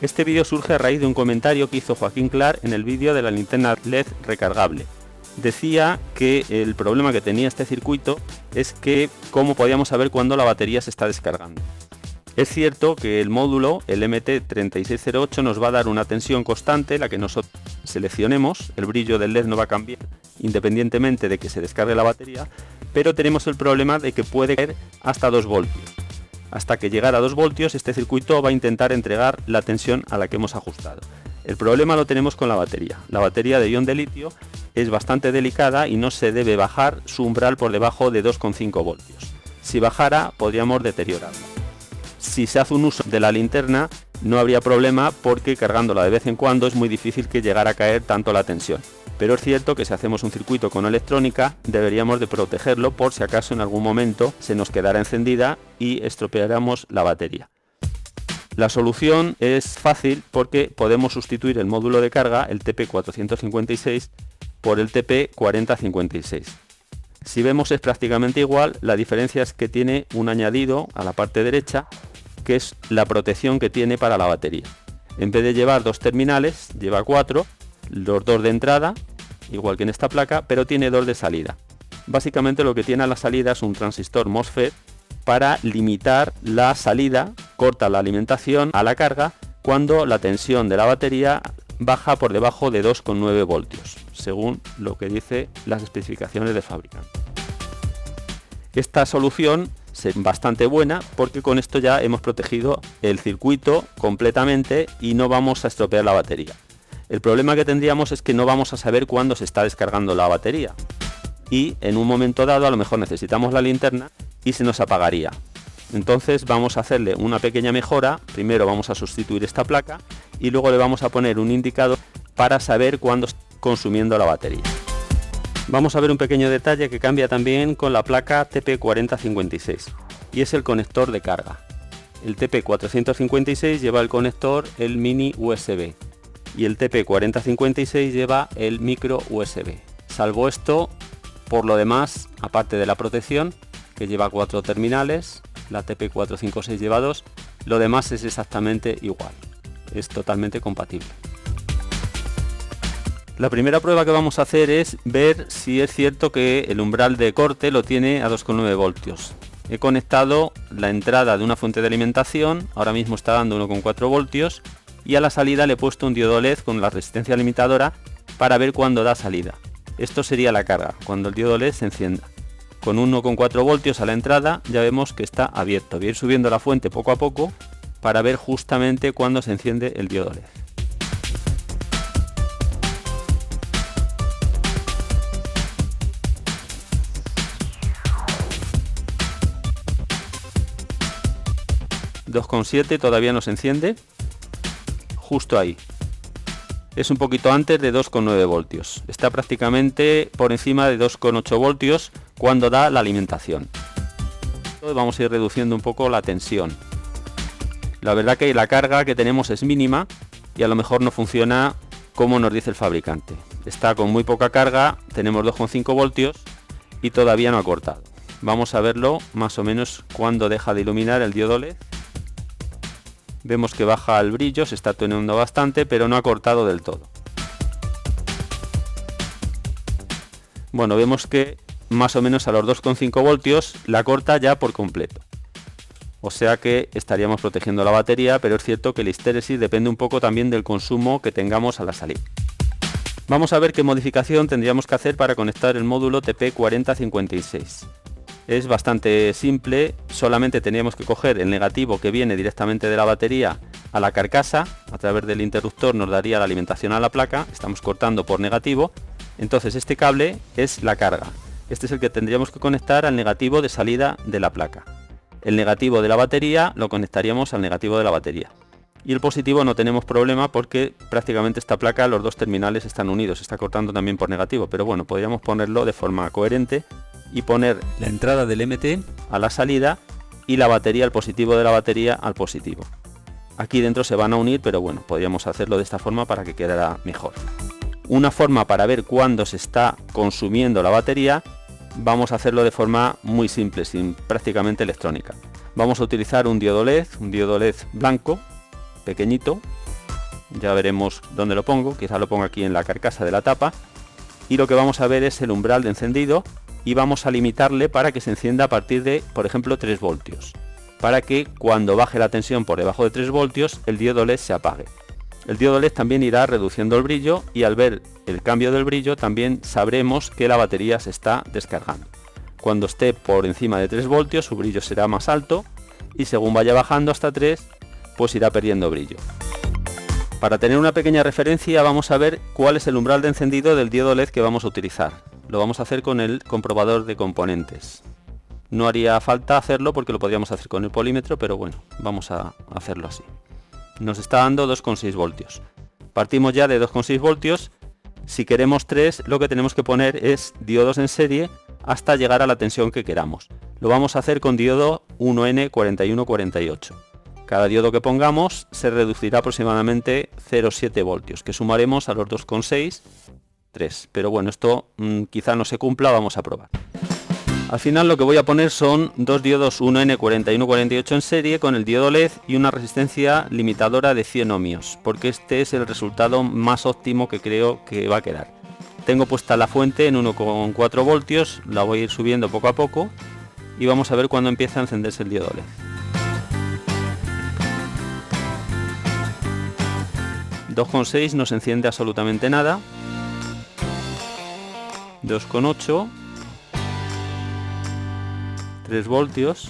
Este vídeo surge a raíz de un comentario que hizo Joaquín Clar en el vídeo de la linterna LED recargable. Decía que el problema que tenía este circuito es que cómo podíamos saber cuándo la batería se está descargando. Es cierto que el módulo, el MT3608, nos va a dar una tensión constante, la que nosotros seleccionemos, el brillo del LED no va a cambiar independientemente de que se descargue la batería, pero tenemos el problema de que puede caer hasta 2 voltios. Hasta que llegar a 2 voltios este circuito va a intentar entregar la tensión a la que hemos ajustado. El problema lo tenemos con la batería. La batería de ion de litio es bastante delicada y no se debe bajar su umbral por debajo de 2,5 voltios. Si bajara podríamos deteriorarla. Si se hace un uso de la linterna no habría problema porque cargándola de vez en cuando es muy difícil que llegara a caer tanto la tensión. Pero es cierto que si hacemos un circuito con electrónica deberíamos de protegerlo por si acaso en algún momento se nos quedara encendida y estropeáramos la batería. La solución es fácil porque podemos sustituir el módulo de carga, el TP456, por el TP4056. Si vemos es prácticamente igual, la diferencia es que tiene un añadido a la parte derecha, que es la protección que tiene para la batería. En vez de llevar 2 terminales, lleva 4, los 2 de entrada, igual que en esta placa, pero tiene 2 de salida. Básicamente lo que tiene a la salida es un transistor MOSFET para limitar la salida, corta la alimentación a la carga cuando la tensión de la batería baja por debajo de 2,9 voltios, según lo que dice las especificaciones del fabricante. Esta solución es bastante buena porque con esto ya hemos protegido el circuito completamente y no vamos a estropear la batería. El problema que tendríamos es que no vamos a saber cuándo se está descargando la batería y en un momento dado a lo mejor necesitamos la linterna y se nos apagaría. Entonces vamos a hacerle una pequeña mejora. Primero vamos a sustituir esta placa y luego le vamos a poner un indicador para saber cuándo está consumiendo la batería. Vamos a ver un pequeño detalle que cambia también con la placa TP4056 y es el conector de carga. El TP456 lleva el conector el mini USB y el TP4056 lleva el micro USB. Salvo esto, por lo demás, aparte de la protección, que lleva 4 terminales, la TP456 lleva 2, lo demás es exactamente igual, es totalmente compatible. La primera prueba que vamos a hacer es ver si es cierto que el umbral de corte lo tiene a 2,9 voltios. He conectado la entrada de una fuente de alimentación, ahora mismo está dando 1,4 voltios, y a la salida le he puesto un diodo LED con la resistencia limitadora para ver cuándo da salida. Esto sería la carga, cuando el diodo LED se encienda. Con 1,4 voltios a la entrada ya vemos que está abierto. Voy a ir subiendo la fuente poco a poco para ver justamente cuándo se enciende el diodo LED. ...2,7 todavía no se enciende, justo ahí. Es un poquito antes de 2,9 voltios. Está prácticamente por encima de 2,8 voltios cuando da la alimentación. Vamos a ir reduciendo un poco la tensión. La verdad que la carga que tenemos es mínima y a lo mejor no funciona como nos dice el fabricante. Está con muy poca carga, tenemos 2,5 voltios y todavía no ha cortado. Vamos a verlo más o menos cuando deja de iluminar el diodo LED. Vemos que baja el brillo, se está atenuando bastante, pero no ha cortado del todo. Bueno, vemos que más o menos a los 2,5 voltios la corta ya por completo. O sea que estaríamos protegiendo la batería, pero es cierto que la histéresis depende un poco también del consumo que tengamos a la salida. Vamos a ver qué modificación tendríamos que hacer para conectar el módulo TP4056. Es bastante simple, solamente teníamos que coger el negativo que viene directamente de la batería a la carcasa, a través del interruptor nos daría la alimentación a la placa, estamos cortando por negativo, entonces este cable es la carga, este es el que tendríamos que conectar al negativo de salida de la placa. El negativo de la batería lo conectaríamos al negativo de la batería. Y el positivo no tenemos problema porque prácticamente esta placa, los 2 terminales están unidos, está cortando también por negativo, pero bueno, podríamos ponerlo de forma coherente y poner la entrada del MT a la salida y la batería, el positivo de la batería al positivo. Aquí dentro se van a unir, pero bueno, podríamos hacerlo de esta forma para que quedara mejor. Una forma para ver cuándo se está consumiendo la batería, vamos a hacerlo de forma muy simple, sin prácticamente electrónica. Vamos a utilizar un diodo LED blanco, pequeñito, ya veremos dónde lo pongo, quizá lo ponga aquí en la carcasa de la tapa, y lo que vamos a ver es el umbral de encendido y vamos a limitarle para que se encienda a partir de, por ejemplo, 3 voltios, para que cuando baje la tensión por debajo de 3 voltios el diodo LED se apague. El diodo LED también irá reduciendo el brillo y al ver el cambio del brillo también sabremos que la batería se está descargando. Cuando esté por encima de 3 voltios su brillo será más alto y según vaya bajando hasta 3 pues irá perdiendo brillo. Para tener una pequeña referencia vamos a ver cuál es el umbral de encendido del diodo LED que vamos a utilizar. Lo vamos a hacer con el comprobador de componentes. No haría falta hacerlo porque lo podríamos hacer con el polímetro, pero bueno, vamos a hacerlo así. Nos está dando 2,6 voltios. Partimos ya de 2,6 voltios. Si queremos 3, lo que tenemos que poner es diodos en serie hasta llegar a la tensión que queramos. Lo vamos a hacer con diodo 1N4148. Cada diodo que pongamos se reducirá aproximadamente 0,7 voltios, que sumaremos a los 2,6, 3. Pero bueno, esto quizá no se cumpla, vamos a probar. Al final lo que voy a poner son dos diodos 1N4148 en serie con el diodo LED y una resistencia limitadora de 100 ohmios, porque este es el resultado más óptimo que creo que va a quedar. Tengo puesta la fuente en 1,4 voltios, la voy a ir subiendo poco a poco y vamos a ver cuándo empieza a encenderse el diodo LED. 2,6 no se enciende absolutamente nada. 2,8, 3 voltios,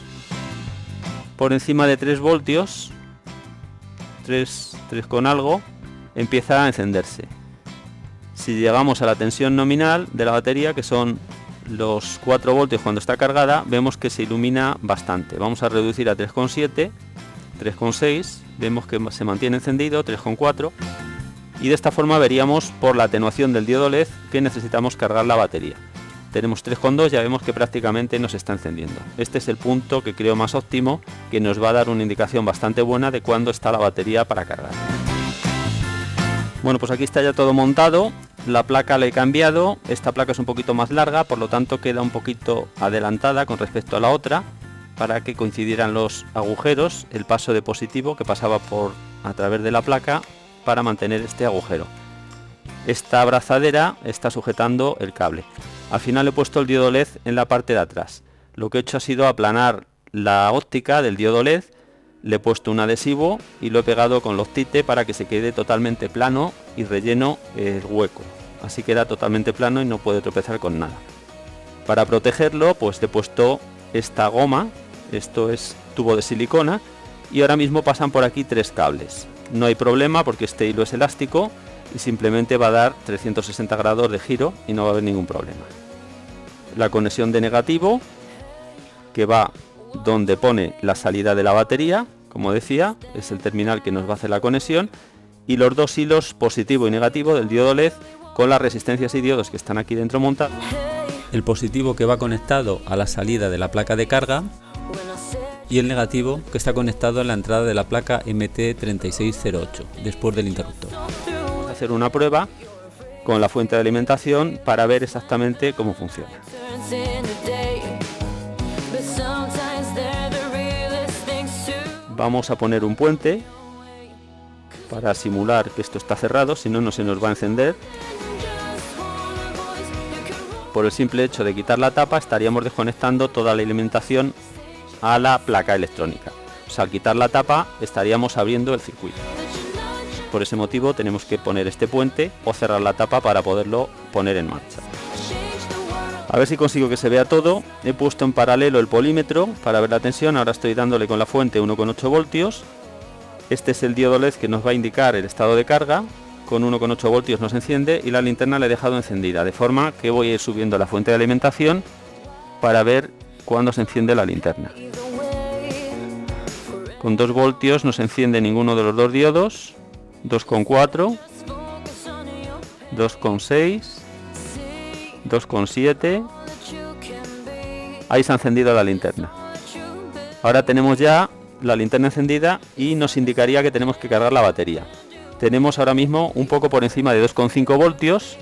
por encima de 3 voltios, 3 con algo, empieza a encenderse. Si llegamos a la tensión nominal de la batería, que son los 4 voltios cuando está cargada, vemos que se ilumina bastante. Vamos a reducir a 3,7, 3,6, vemos que se mantiene encendido, 3,4, y de esta forma veríamos por la atenuación del diodo LED que necesitamos cargar la batería. Tenemos 3,2, ya vemos que prácticamente nos está encendiendo. Este es el punto que creo más óptimo, que nos va a dar una indicación bastante buena de cuándo está la batería para cargar. Bueno, pues aquí está ya todo montado. La placa la he cambiado, esta placa es un poquito más larga, por lo tanto queda un poquito adelantada con respecto a la otra, para que coincidieran los agujeros, el paso de positivo que pasaba a través de la placa para mantener este agujero. Esta abrazadera está sujetando el cable. Al final he puesto el diodo LED en la parte de atrás. Lo que he hecho ha sido aplanar la óptica del diodo LED, le he puesto un adhesivo y lo he pegado con Loctite para que se quede totalmente plano y relleno el hueco. Así queda totalmente plano y no puede tropezar con nada. Para protegerlo pues le he puesto esta goma, esto es tubo de silicona, y ahora mismo pasan por aquí 3 cables. No hay problema porque este hilo es elástico y simplemente va a dar 360 grados de giro y no va a haber ningún problema. La conexión de negativo, que va donde pone la salida de la batería, como decía, es el terminal que nos va a hacer la conexión, y los dos hilos positivo y negativo del diodo LED con las resistencias y diodos que están aquí dentro montados. El positivo que va conectado a la salida de la placa de carga y el negativo que está conectado a la entrada de la placa MT3608 después del interruptor. Vamos a hacer una prueba con la fuente de alimentación para ver exactamente cómo funciona. Vamos a poner un puente para simular que esto está cerrado, si no, no se nos va a encender. Por el simple hecho de quitar la tapa estaríamos desconectando toda la alimentación a la placa electrónica. O sea, al quitar la tapa estaríamos abriendo el circuito. Por ese motivo tenemos que poner este puente o cerrar la tapa para poderlo poner en marcha. A ver si consigo que se vea todo. He puesto en paralelo el polímetro para ver la tensión. Ahora estoy dándole con la fuente 1,8 voltios. Este es el diodo LED que nos va a indicar el estado de carga. Con 1,8 voltios nos enciende y la linterna la he dejado encendida, de forma que voy a ir subiendo la fuente de alimentación para ver cuándo se enciende la linterna. Con 2 voltios no se enciende ninguno de los dos diodos. 2,4, 2,6, 2,7. Ahí se ha encendido la linterna. Ahora tenemos ya la linterna encendida y nos indicaría que tenemos que cargar la batería. Tenemos ahora mismo un poco por encima de 2,5 voltios,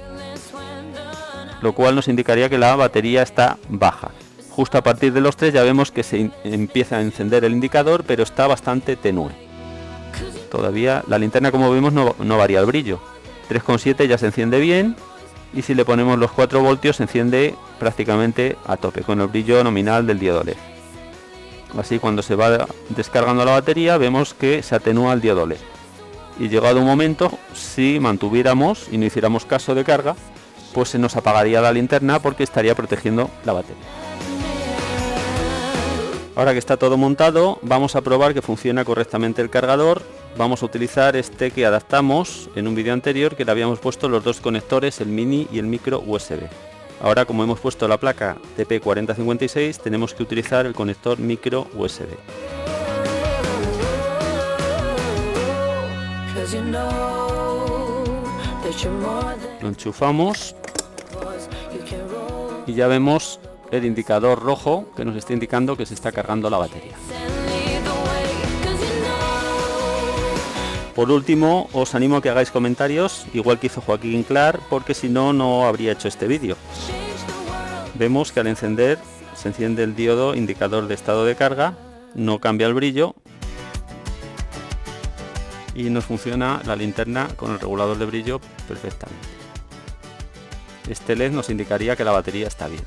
lo cual nos indicaría que la batería está baja. Justo a partir de los 3 ya vemos que se empieza a encender el indicador, pero está bastante tenue. todavía la linterna, como vemos, no varía el brillo. 3,7 ya se enciende bien, y si le ponemos los 4 voltios se enciende prácticamente a tope con el brillo nominal del diodo LED. Así, cuando se va descargando la batería, vemos que se atenúa el diodo LED. Y llegado un momento, si mantuviéramos y no hiciéramos caso de carga, pues se nos apagaría la linterna porque estaría protegiendo la batería. Ahora que está todo montado, vamos a probar que funciona correctamente el cargador. Vamos a utilizar este que adaptamos en un vídeo anterior, que le habíamos puesto los dos conectores, el mini y el micro USB. Ahora, como hemos puesto la placa TP4056, tenemos que utilizar el conector micro USB. Lo enchufamos y ya vemos el indicador rojo que nos está indicando que se está cargando la batería. Por último, os animo a que hagáis comentarios, igual que hizo Joaquín Clar, porque si no, no habría hecho este vídeo. Vemos que al encender se enciende el diodo indicador de estado de carga, no cambia el brillo y nos funciona la linterna con el regulador de brillo perfectamente. Este LED nos indicaría que la batería está bien.